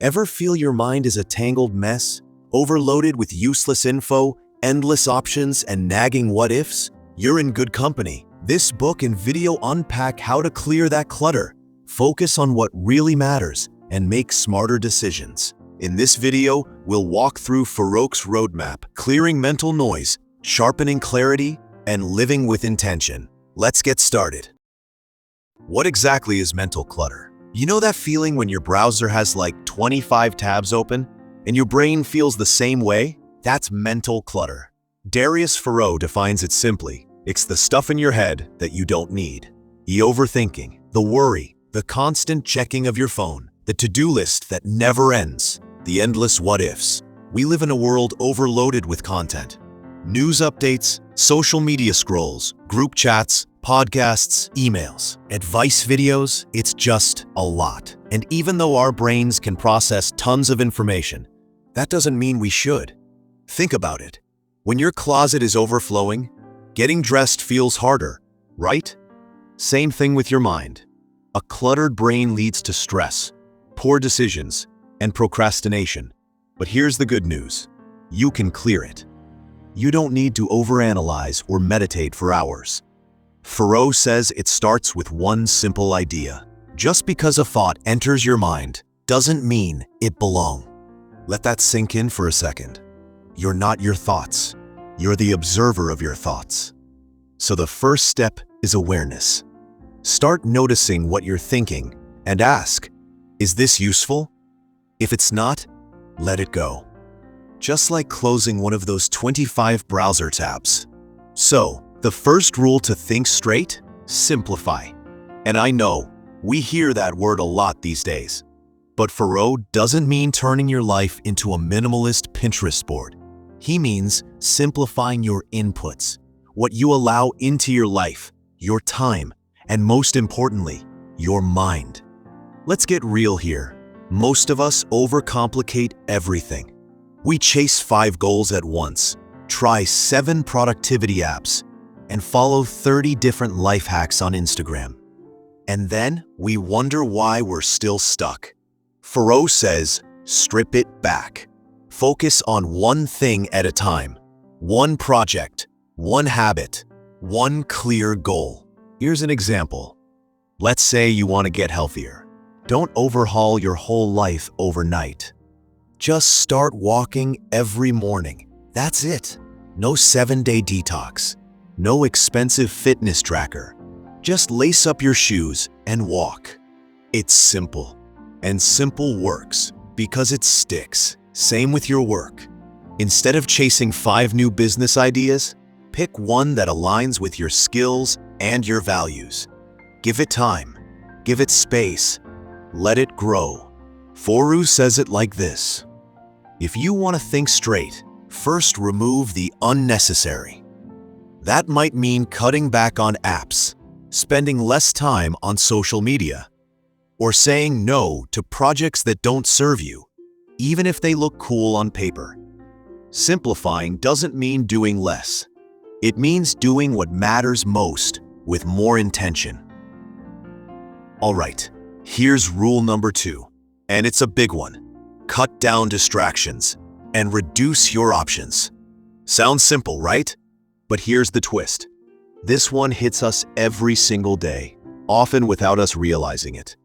Ever feel your mind is a tangled mess, overloaded with useless info, endless options, and nagging what-ifs? You're in good company. This book and video unpack how to clear that clutter, focus on what really matters, and make smarter decisions. In this video, we'll walk through Foroux's roadmap, clearing mental noise, sharpening clarity, and living with intention. Let's get started. What exactly is mental clutter? You know that feeling when your browser has like 25 tabs open and your brain feels the same way? That's mental clutter. Darius Foroux defines it simply. It's the stuff in your head that you don't need. The overthinking, the worry, the constant checking of your phone, the to-do list that never ends, the endless what-ifs. We live in a world overloaded with content. News updates, social media scrolls, group chats, podcasts, emails, advice videos, it's just a lot. And even though our brains can process tons of information, that doesn't mean we should. Think about it. When your closet is overflowing, getting dressed feels harder, right? Same thing with your mind. A cluttered brain leads to stress, poor decisions, and procrastination. But here's the good news. You can clear it. You don't need to overanalyze or meditate for hours. Foroux says it starts with one simple idea. Just because a thought enters your mind doesn't mean it belongs. Let that sink in for a second. You're not your thoughts. You're the observer of your thoughts. So the first step is awareness. Start noticing what you're thinking and ask, is this useful? If it's not, let it go. Just like closing one of those 25 browser tabs. So, the first rule to think straight? Simplify. And I know, we hear that word a lot these days. But Foroux doesn't mean turning your life into a minimalist Pinterest board. He means simplifying your inputs, what you allow into your life, your time, and most importantly, your mind. Let's get real here. Most of us overcomplicate everything. We chase 5 goals at once, try 7 productivity apps, and follow 30 different life hacks on Instagram. And then we wonder why we're still stuck. Foroux says, strip it back. Focus on one thing at a time. One project, one habit, one clear goal. Here's an example. Let's say you want to get healthier. Don't overhaul your whole life overnight. Just start walking every morning. That's it. No 7-day detox. No expensive fitness tracker. Just lace up your shoes and walk. It's simple. And simple works because it sticks. Same with your work. Instead of chasing 5 new business ideas, pick one that aligns with your skills and your values. Give it time. Give it space. Let it grow. Foroux says it like this. If you want to think straight, first remove the unnecessary. That might mean cutting back on apps, spending less time on social media, or saying no to projects that don't serve you, even if they look cool on paper. Simplifying doesn't mean doing less. It means doing what matters most with more intention. All right, here's rule number 2, and it's a big one. Cut down distractions and reduce your options. Sounds simple, right? But here's the twist. This one hits us every single day, often without us realizing it.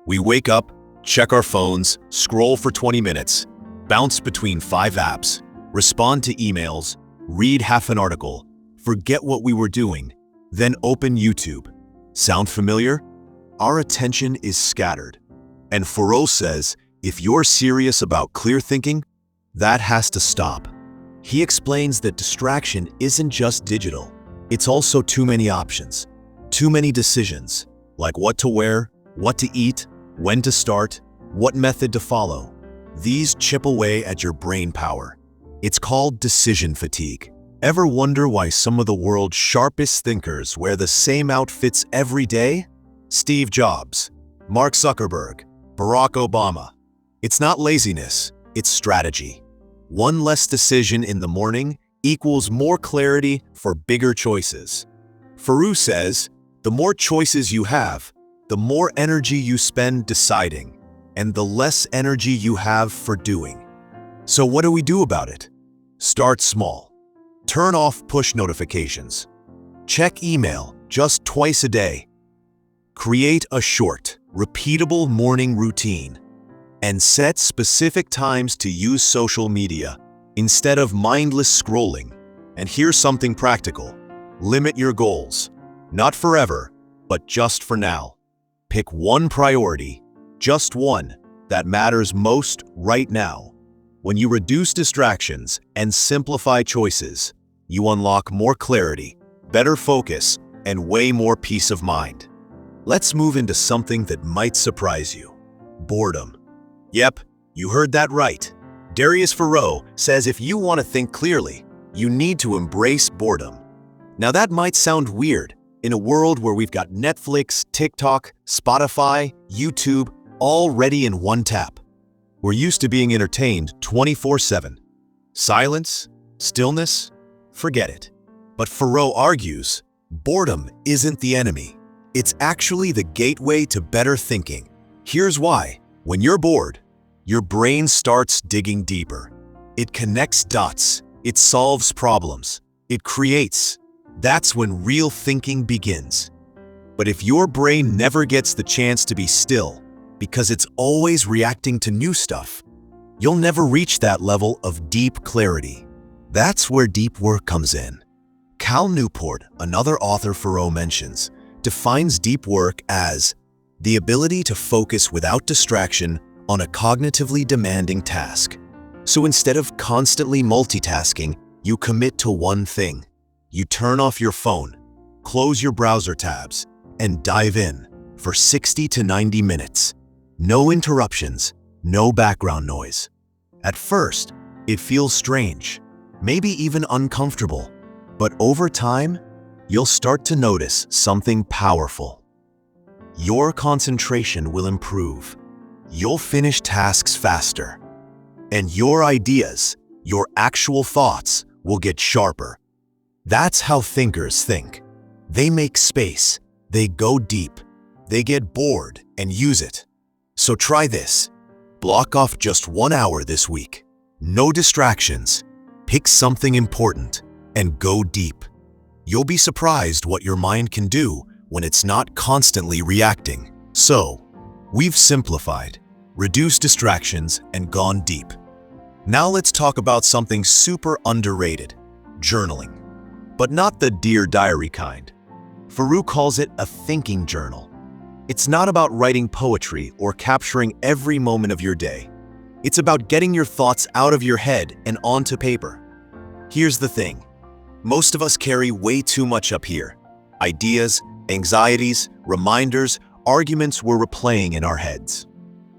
We wake up, check our phones, scroll for 20 minutes, bounce between 5 apps, respond to emails, read half an article, forget what we were doing, then open YouTube. Sound familiar? Our attention is scattered. And Foroux says, if you're serious about clear thinking, that has to stop. He explains that distraction isn't just digital. It's also too many options, too many decisions, like what to wear, what to eat, when to start, what method to follow. These chip away at your brain power. It's called decision fatigue. Ever wonder why some of the world's sharpest thinkers wear the same outfits every day? Steve Jobs, Mark Zuckerberg, Barack Obama. It's not laziness, it's strategy. One less decision in the morning equals more clarity for bigger choices. Foroux says, the more choices you have, the more energy you spend deciding. and the less energy you have for doing. So what do we do about it? Start small. Turn off push notifications. Check email just twice a day. Create a short, repeatable morning routine. And set specific times to use social media instead of mindless scrolling. And here's something practical. Limit your goals. Not forever, but just for now. Pick one priority, just one, that matters most right now. When you reduce distractions and simplify choices, you unlock more clarity, better focus, and way more peace of mind. Let's move into something that might surprise you. Boredom. Yep, you heard that right. Darius Foroux says if you want to think clearly, you need to embrace boredom. Now that might sound weird in a world where we've got Netflix, TikTok, Spotify, YouTube, all ready in one tap. We're used to being entertained 24/7. Silence, stillness, forget it. But Foroux argues, boredom isn't the enemy. It's actually the gateway to better thinking. Here's why. When you're bored, your brain starts digging deeper. It connects dots. It solves problems. It creates. That's when real thinking begins. But if your brain never gets the chance to be still, because it's always reacting to new stuff, you'll never reach that level of deep clarity. That's where deep work comes in. Cal Newport, another author Foroux mentions, defines deep work as the ability to focus without distraction on a cognitively demanding task. So instead of constantly multitasking, you commit to one thing. You turn off your phone, close your browser tabs, and dive in for 60 to 90 minutes. No interruptions, no background noise. At first, it feels strange, maybe even uncomfortable, but over time, you'll start to notice something powerful. Your concentration will improve. You'll finish tasks faster. And your ideas, your actual thoughts, will get sharper. That's how thinkers think. They make space, they go deep, they get bored and use it. So try this. Block off just 1 hour this week. No distractions. Pick something important and go deep. You'll be surprised what your mind can do when it's not constantly reacting. So, we've simplified, reduced distractions, and gone deep. Now let's talk about something super underrated, journaling. But not the Dear Diary kind. Foroux calls it a thinking journal. It's not about writing poetry or capturing every moment of your day. It's about getting your thoughts out of your head and onto paper. Here's the thing. Most of us carry way too much up here. Ideas, anxieties, reminders, arguments we're replaying in our heads.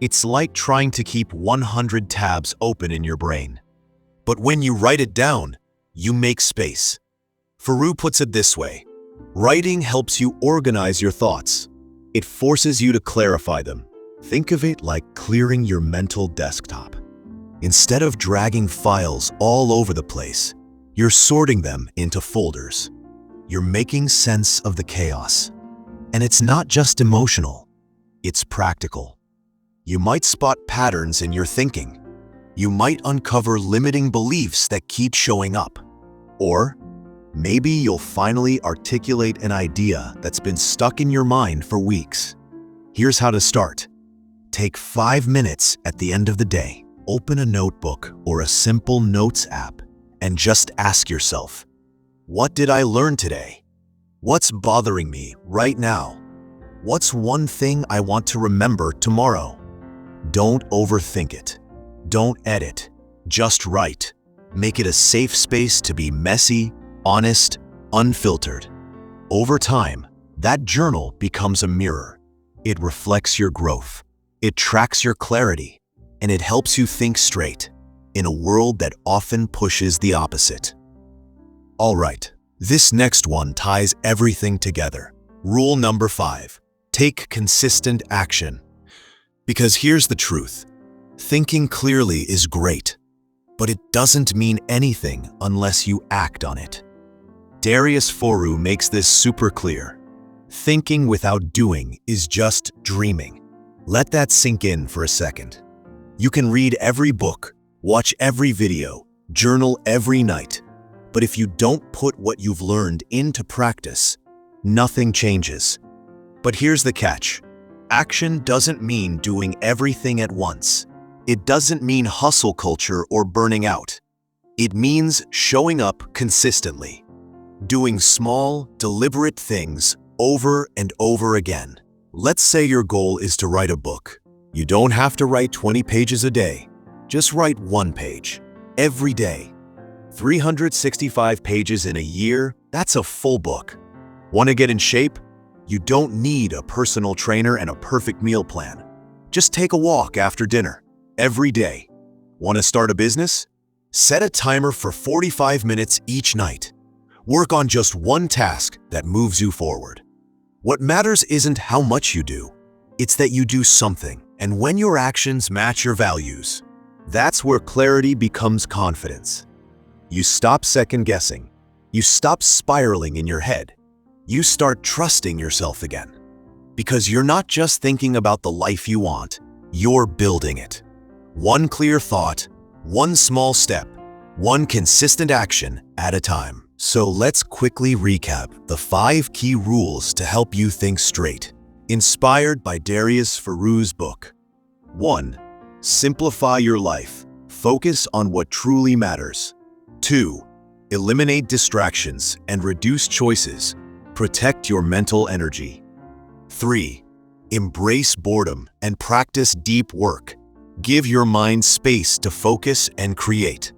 It's like trying to keep 100 tabs open in your brain. But when you write it down, you make space. Foroux puts it this way. Writing helps you organize your thoughts. It forces you to clarify them. Think of it like clearing your mental desktop. Instead of dragging files all over the place, you're sorting them into folders. You're making sense of the chaos. And it's not just emotional, it's practical. You might spot patterns in your thinking. You might uncover limiting beliefs that keep showing up. Or maybe you'll finally articulate an idea that's been stuck in your mind for weeks. Here's how to start. Take 5 minutes at the end of the day. Open a notebook or a simple notes app and just ask yourself, what did I learn today? What's bothering me right now? What's one thing I want to remember tomorrow? Don't overthink it. Don't edit. Just write. Make it a safe space to be messy, honest, unfiltered. Over time, that journal becomes a mirror. It reflects your growth. It tracks your clarity. And it helps you think straight in a world that often pushes the opposite. All right, this next one ties everything together. Rule number 5, take consistent action. Because here's the truth. Thinking clearly is great, but it doesn't mean anything unless you act on it. Darius Foroux makes this super clear. Thinking without doing is just dreaming. Let that sink in for a second. You can read every book, watch every video, journal every night, but if you don't put what you've learned into practice, nothing changes. But here's the catch. Action doesn't mean doing everything at once. It doesn't mean hustle culture or burning out. It means showing up consistently, doing small, deliberate things over and over again. Let's say your goal is to write a book. You don't have to write 20 pages a day. Just write 1 page every day. 365 pages in a year, that's a full book. Want to get in shape? You don't need a personal trainer and a perfect meal plan. Just take a walk after dinner every day. Want to start a business? Set a timer for 45 minutes each night. Work on just one task that moves you forward. What matters isn't how much you do. It's that you do something, and when your actions match your values, that's where clarity becomes confidence. You stop second-guessing. You stop spiraling in your head. You start trusting yourself again. Because you're not just thinking about the life you want, you're building it. One clear thought, one small step, one consistent action at a time. So let's quickly recap the 5 key rules to help you think straight. Inspired by Darius Foroux's book. 1. Simplify your life. Focus on what truly matters. 2. Eliminate distractions and reduce choices. Protect your mental energy. 3. Embrace boredom and practice deep work. Give your mind space to focus and create.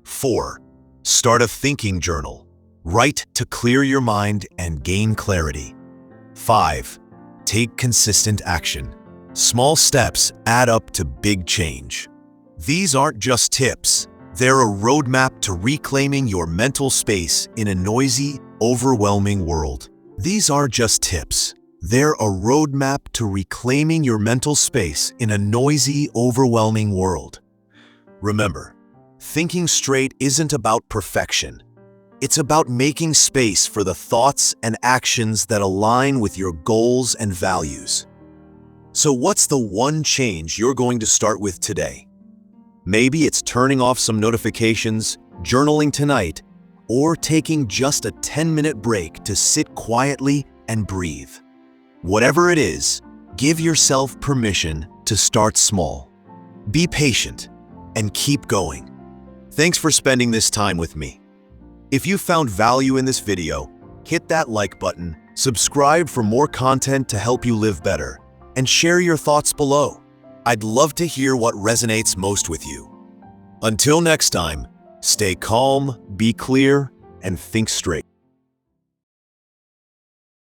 4. Start a thinking journal. Write to clear your mind and gain clarity. 5. Take consistent action. Small steps add up to big change. These aren't just tips. They're a roadmap to reclaiming your mental space in a noisy, overwhelming world. These aren't just tips. They're a roadmap to reclaiming your mental space in a noisy, overwhelming world. Remember, thinking straight isn't about perfection. It's about making space for the thoughts and actions that align with your goals and values. So what's the one change you're going to start with today? Maybe it's turning off some notifications, journaling tonight, or taking just a 10-minute break to sit quietly and breathe. Whatever it is, give yourself permission to start small. Be patient and keep going. Thanks for spending this time with me. If you found value in this video, hit that like button, subscribe for more content to help you live better, and share your thoughts below. I'd love to hear what resonates most with you. Until next time, stay calm, be clear, and think straight.